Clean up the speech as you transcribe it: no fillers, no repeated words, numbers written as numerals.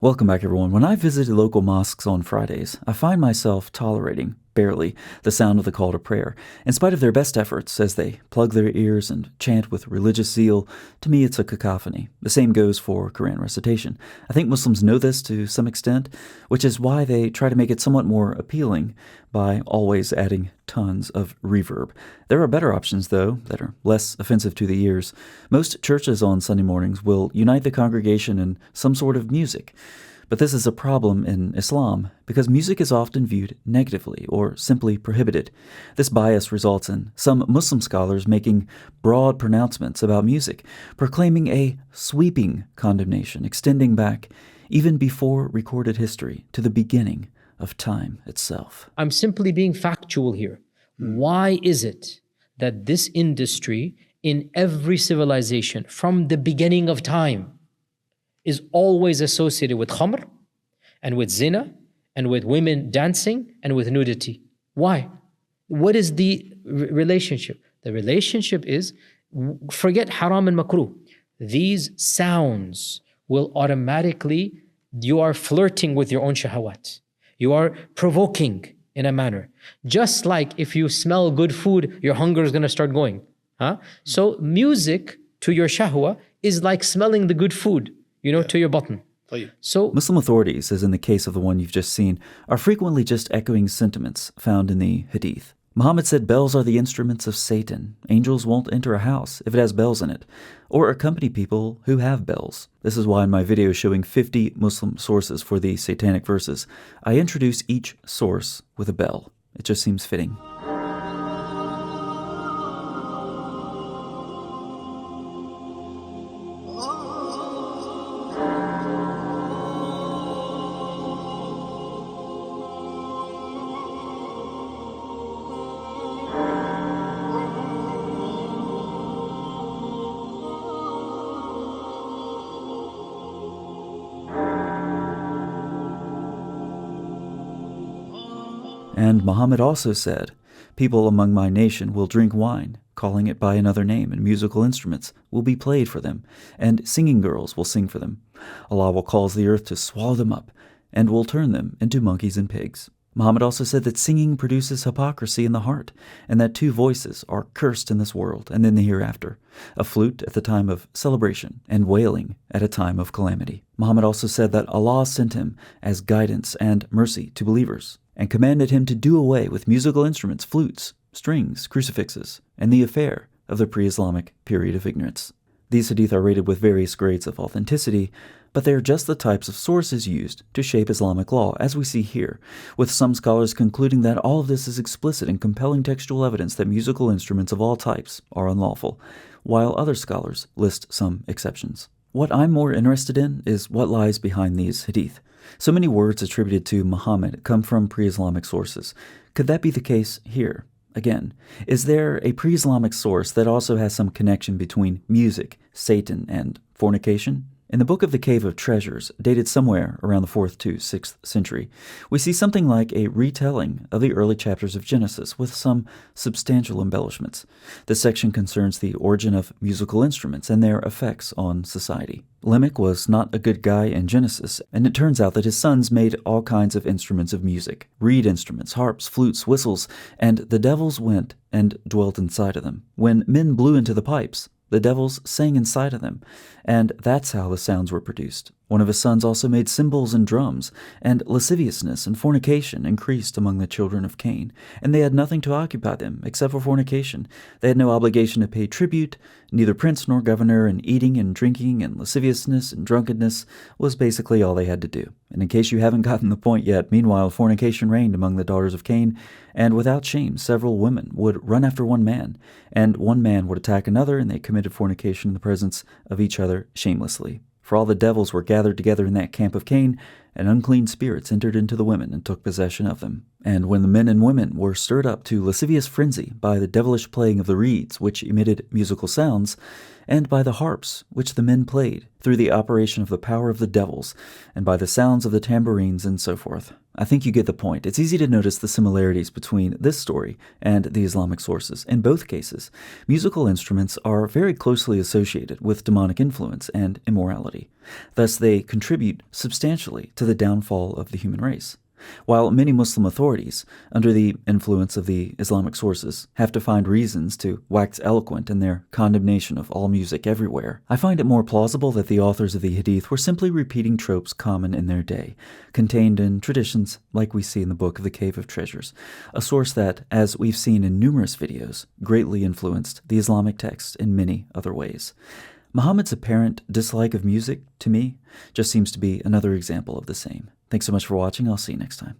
Welcome back, everyone. When I visited local mosques on Fridays, I find myself tolerating, barely, the sound of the call to prayer. In spite of their best efforts as they plug their ears and chant with religious zeal, to me it's a cacophony. The same goes for Quran recitation. I think Muslims know this to some extent, which is why they try to make it somewhat more appealing by always adding tons of reverb. There are better options, though, that are less offensive to the ears. Most churches on Sunday mornings will unite the congregation in some sort of music. But this is a problem in Islam because music is often viewed negatively or simply prohibited. This bias results in some Muslim scholars making broad pronouncements about music, proclaiming a sweeping condemnation extending back even before recorded history to the beginning of time itself. I'm simply being factual here. Why is it that this industry in every civilization from the beginning of time is always associated with khamr and with zina and with women dancing and with nudity? Why? What is the relationship? The relationship is, forget haram and makruh. These sounds will automatically, you are flirting with your own shahawat. You are provoking in a manner. Just like if you smell good food, your hunger is going to start going. So music to your shahwa is like smelling the good food, to your button. So Muslim authorities, as in the case of the one you've just seen, are frequently just echoing sentiments found in the hadith. Muhammad said bells are the instruments of Satan. Angels won't enter a house if it has bells in it, or accompany people who have bells. This is why in my video showing 50 Muslim sources for the satanic verses, I introduce each source with a bell. It just seems fitting. And Muhammad also said, "People among my nation will drink wine, calling it by another name, and musical instruments will be played for them, and singing girls will sing for them. Allah will cause the earth to swallow them up, and will turn them into monkeys and pigs." Muhammad also said that singing produces hypocrisy in the heart, and that two voices are cursed in this world and in the hereafter, a flute at the time of celebration and wailing at a time of calamity. Muhammad also said that Allah sent him as guidance and mercy to believers, and commanded him to do away with musical instruments, flutes, strings, crucifixes, and the affair of the pre-Islamic period of ignorance. These hadith are rated with various grades of authenticity, but they are just the types of sources used to shape Islamic law, as we see here, with some scholars concluding that all of this is explicit and compelling textual evidence that musical instruments of all types are unlawful, while other scholars list some exceptions. What I'm more interested in is what lies behind these hadith. So many words attributed to Muhammad come from pre-Islamic sources. Could that be the case here? Again, is there a pre-Islamic source that also has some connection between music, Satan, and fornication? In the Book of the Cave of Treasures, dated somewhere around the 4th to 6th century, we see something like a retelling of the early chapters of Genesis with some substantial embellishments. This section concerns the origin of musical instruments and their effects on society. Lamech was not a good guy in Genesis, and it turns out that his sons made all kinds of instruments of music, reed instruments, harps, flutes, whistles, and the devils went and dwelt inside of them. When men blew into the pipes, the devils sang inside of them, and that's how the sounds were produced. One of his sons also made cymbals and drums, and lasciviousness and fornication increased among the children of Cain, and they had nothing to occupy them except for fornication. They had no obligation to pay tribute, neither prince nor governor, and eating and drinking and lasciviousness and drunkenness was basically all they had to do. And in case you haven't gotten the point yet, meanwhile, fornication reigned among the daughters of Cain, and without shame, several women would run after one man, and one man would attack another, and they committed fornication in the presence of each other shamelessly. For all the devils were gathered together in that camp of Cain, and unclean spirits entered into the women and took possession of them. and when the men and women were stirred up to lascivious frenzy by the devilish playing of the reeds, which emitted musical sounds, and by the harps, which the men played, through the operation of the power of the devils, and by the sounds of the tambourines, and so forth. I think you get the point. It's easy to notice the similarities between this story and the Islamic sources. In both cases, musical instruments are very closely associated with demonic influence and immorality. Thus, they contribute substantially to the downfall of the human race. While many Muslim authorities, under the influence of the Islamic sources, have to find reasons to wax eloquent in their condemnation of all music everywhere, I find it more plausible that the authors of the hadith were simply repeating tropes common in their day, contained in traditions like we see in the book of the Cave of Treasures, a source that, as we've seen in numerous videos, greatly influenced the Islamic text in many other ways. Muhammad's apparent dislike of music, to me, just seems to be another example of the same. Thanks so much for watching. I'll see you next time.